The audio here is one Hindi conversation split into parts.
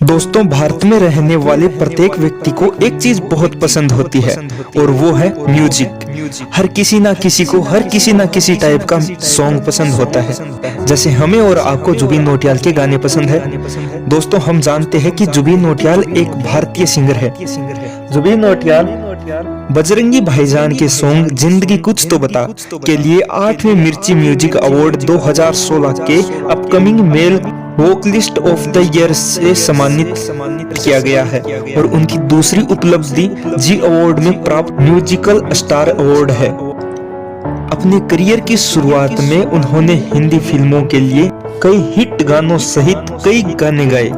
दोस्तों, भारत में रहने वाले प्रत्येक व्यक्ति को एक चीज बहुत पसंद होती है और वो है म्यूजिक। हर किसी ना किसी को हर किसी ना किसी टाइप का सॉन्ग पसंद होता है। जैसे हमें और आपको जुबिन नौटियाल के गाने पसंद है। दोस्तों, हम जानते हैं कि जुबिन नौटियाल एक भारतीय सिंगर है। जुबिन नौटियाल बजरंगी भाईजान के सॉन्ग जिंदगी कुछ तो बता के लिए 8वें मिर्ची म्यूजिक अवार्ड 2016 के upcoming male vocalist of the year से सम्मानित किया गया है और उनकी दूसरी उपलब्धि जी अवार्ड में प्राप्त म्यूजिकल स्टार अवार्ड है। अपने करियर की शुरुआत में उन्होंने हिंदी फिल्मों के लिए कई हिट गानों सहित कई गाने गाए।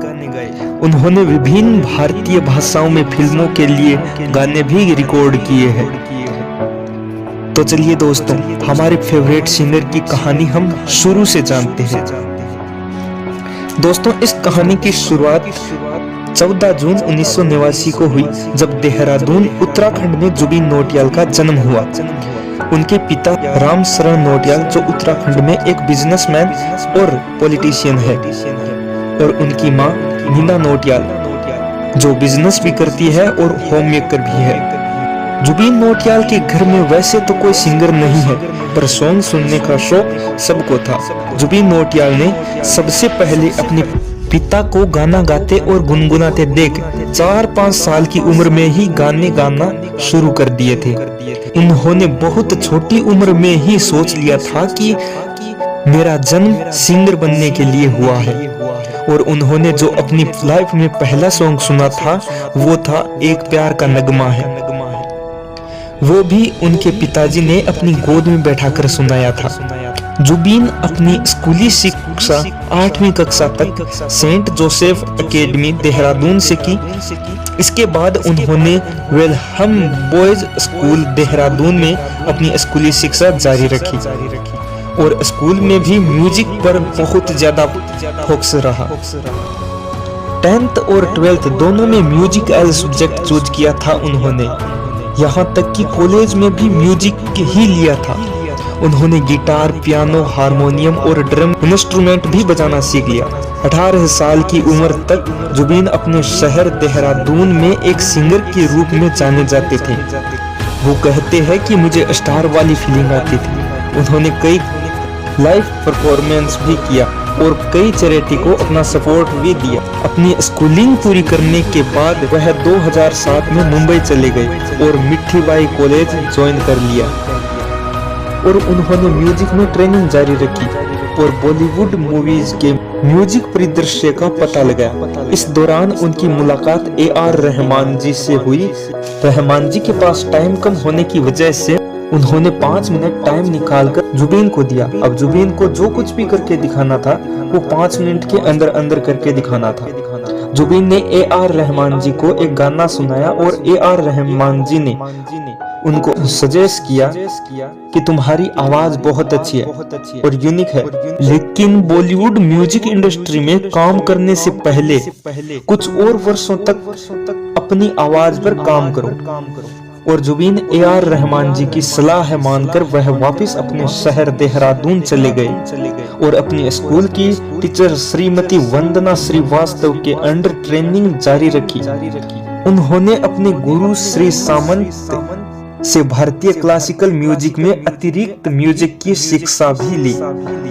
उन्होंने विभिन्न भारतीय भाषाओं में फिल्मों के लिए गाने भी रिकॉर्ड किए हैं। तो चलिए दोस्तों, हमारे फेवरेट सिंगर की कहानी हम शुरू से जानते हैं। दोस्तों, इस कहानी की शुरुआत 14 जून 1989 को हुई, जब देहरादून उत्तराखंड में जुबिन नौटियाल का जन्म हुआ। उनके पिता राम शरण नौटियाल, जो उत्तराखंड में एक बिजनेसमैन और पॉलिटिशियन है, और उनकी मां नीना नौटियाल, जो बिजनेस भी करती है और होम मेकर भी है। जुबिन नौटियाल के घर में वैसे तो कोई सिंगर नहीं है, पर सॉन्ग सुनने का शौक सबको था। जुबिन नौटियाल ने सबसे पहले अपने पिता को गाना गाते और गुनगुनाते देख 4-5 साल की उम्र में ही गाने गाना शुरू कर दिए थे। उन्होंने बहुत छोटी उम्र में ही सोच लिया था कि मेरा जन्म सिंगर बनने के लिए हुआ है, और उन्होंने जो अपनी लाइफ में पहला सॉन्ग सुना था वो था एक प्यार का नगमा है। वो भी उनके पिताजी ने अपनी गोद में बैठाकर सुनाया था। जुबिन अपनी स्कूली शिक्षा 8वीं कक्षा तक सेंट जोसेफ एकेडमी देहरादून से की। इसके बाद उन्होंने वेलहम बॉयज स्कूल देहरादून में अपनी स्कूली शिक्षा जारी रखी और स्कूल में भी म्यूजिक पर बहुत ज्यादा फोकस रहा। 10th और 12th दोनों में म्यूजिक एज सब्जेक्ट चूज किया था उन्होंने। यहाँ तक कि कॉलेज में भी म्यूजिक ही लिया था। उन्होंने गिटार, पियानो, हारमोनियम और ड्रम इंस्ट्रूमेंट भी बजाना सीख लिया। 18 साल की उम्र तक जुबिन अपने शहर देहरादून में एक सिंगर के रूप में जाने जाते थे। वो कहते हैं कि मुझे स्टार वाली फीलिंग आती थी। उन्होंने कई लाइव परफॉर्मेंस भी किया और कई चैरिटी को अपना सपोर्ट भी दिया। अपनी स्कूलिंग पूरी करने के बाद वह 2007 में मुंबई चले गए और मिठीबाई कॉलेज ज्वाइन कर लिया, और उन्होंने म्यूजिक में ट्रेनिंग जारी रखी और बॉलीवुड मूवीज के म्यूजिक परिदृश्य का पता लगाया। इस दौरान उनकी मुलाकात AR रहमान जी से हुई। रहमान जी के पास टाइम कम होने की वजह से उन्होंने 5 मिनट टाइम निकालकर जुबिन को दिया। अब जुबिन को जो कुछ भी करके दिखाना था वो 5 मिनट के अंदर अंदर करके दिखाना था। जुबिन ने AR रहमान जी को एक गाना सुनाया और AR रहमान जी ने उनको सजेस्ट किया कि तुम्हारी आवाज बहुत अच्छी है और यूनिक है, लेकिन बॉलीवुड म्यूजिक इंडस्ट्री में काम करने से पहले कुछ और वर्षों तक अपनी आवाज पर काम करो। और जुबिन AR रहमान जी की सलाह मानकर वह वापस अपने शहर देहरादून चले गए और अपनी स्कूल की टीचर श्रीमती वंदना श्रीवास्तव के अंडर ट्रेनिंग जारी रखी। उन्होंने अपने गुरु श्री सामंत से भारतीय क्लासिकल म्यूजिक में अतिरिक्त म्यूजिक की शिक्षा भी ली।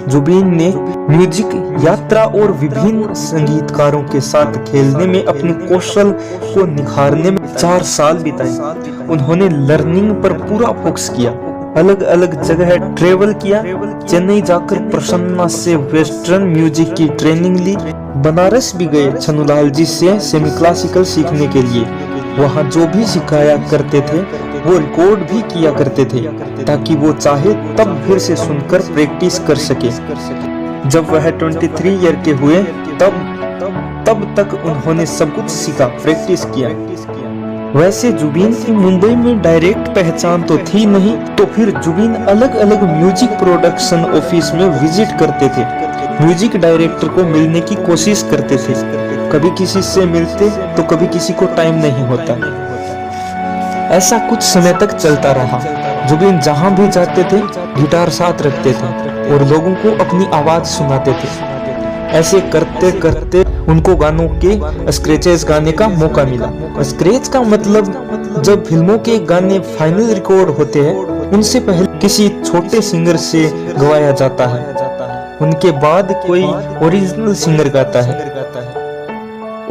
जुबिन ने म्यूजिक यात्रा और विभिन्न संगीतकारों के साथ खेलने में अपने कौशल को निखारने में 4 साल बिताए। उन्होंने लर्निंग पर पूरा फोकस किया, अलग अलग जगह ट्रेवल किया। चेन्नई जाकर प्रसन्ना से वेस्टर्न म्यूजिक की ट्रेनिंग ली। बनारस भी गए छनुलाल जी से सेमी क्लासिकल सीखने के लिए। वहाँ जो भी सिखाया करते थे वो रिकॉर्ड भी किया करते थे, ताकि वो चाहे तब फिर से सुनकर प्रैक्टिस कर सके। जब वह 23 ईयर के हुए तब तक उन्होंने सब कुछ सीखा, प्रैक्टिस किया। वैसे जुबिन की मुंबई में डायरेक्ट पहचान तो थी नहीं, तो फिर जुबिन अलग अलग म्यूजिक प्रोडक्शन ऑफिस में विजिट करते थे। म्यूजिक डायरेक्टर को मिलने की कोशिश करते थे। कभी किसी से मिलते तो कभी किसी को टाइम नहीं होता। ऐसा कुछ समय तक चलता रहा। जुबिन जहां भी जाते थे गिटार साथ रखते थे और लोगों को अपनी आवाज सुनाते थे। ऐसे करते करते उनको गानों के स्क्रैचेस गाने का मौका मिला। स्क्रैच का मतलब जब फिल्मों के गाने फाइनल रिकॉर्ड होते हैं उनसे पहले किसी छोटे सिंगर से गवाया जाता है, उनके बाद कोई ओरिजिनल सिंगर गाता है।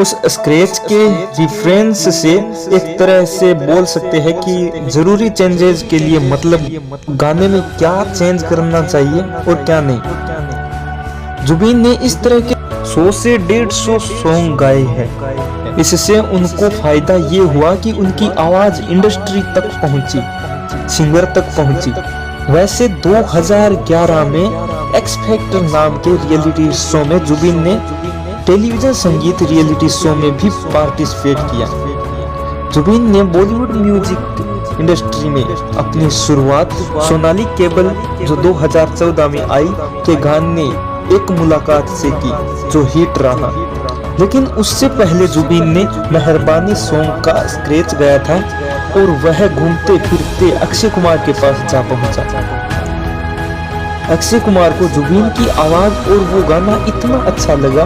उस स्क्रैच के रिफरेंस से एक तरह से बोल सकते हैं कि जरूरी चेंजेस के लिए मतलब गाने में क्या चेंज करना चाहिए और क्या नहीं। जुबीन ने इस तरह के 100 से 150 सॉन्ग गाए हैं। इससे उनको फायदा ये हुआ कि उनकी आवाज इंडस्ट्री तक पहुंची, सिंगर तक पहुंची। वैसे 2011 में एक्स फैक्टर नाम के रियलिटी शो में जुबीन ने टेलीविजन संगीत रियलिटी शो में भी पार्टिसिपेट किया। जुबीन ने बॉलीवुड म्यूजिक इंडस्ट्री में अपनी शुरुआत सोनाली केबल जो 2014 में आई के गाने एक मुलाकात से की, जो हिट रहा। लेकिन उससे पहले जुबीन ने मेहरबानी सॉन्ग का स्क्रैच गाया था और वह घूमते फिरते अक्षय कुमार के पास जा पहुंचा। अक्षय कुमार को जुबीन की आवाज और वो गाना इतना अच्छा लगा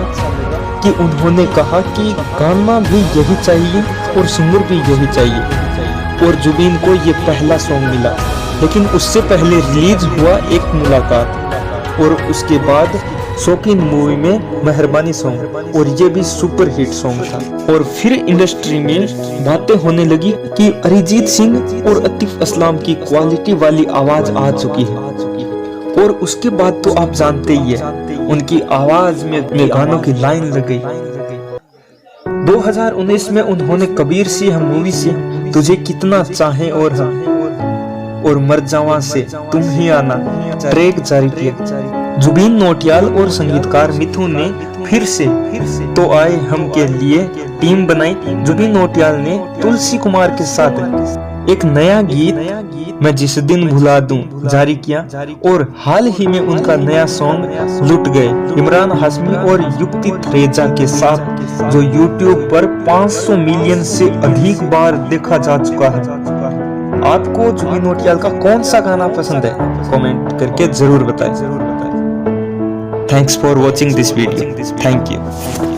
कि उन्होंने कहा कि गाना भी यही चाहिए और सिंगर भी यही चाहिए। और जुबीन को ये पहला सॉन्ग मिला, लेकिन उससे पहले रिलीज हुआ एक मुलाकात और उसके बाद शौकीन मूवी में मेहरबानी सॉन्ग, और ये भी सुपर हिट सॉन्ग था। और फिर इंडस्ट्री में बातें होने लगी कि अरिजीत सिंह और आतिफ असलम की क्वालिटी वाली आवाज आ चुकी है। और उसके बाद तो आप जानते ही है उनकी आवाज में गानों की लाइन लग गई। 2019 में उन्होंने कबीर सिंह मूवी से तुझे कितना चाहे और हम और मर जावा से तुम ही आना ट्रैक जारी किया। जुबीन नौटियाल और संगीतकार मिथुन ने फिर से तो आए हम के लिए टीम बनाई। जुबीन नौटियाल ने तुलसी कुमार के साथ एक नया गीत मैं जिस दिन भुला दूं जारी किया, और हाल ही में उनका नया सॉन्ग लुट गए इमरान हाशमी और युक्ति थरेजा के साथ, जो YouTube पर 500 मिलियन से अधिक बार देखा जा चुका है। आपको जुबीन नौटियाल का कौन सा गाना पसंद है कमेंट करके जरूर बताएं। Thanks for watching this video. Thank you.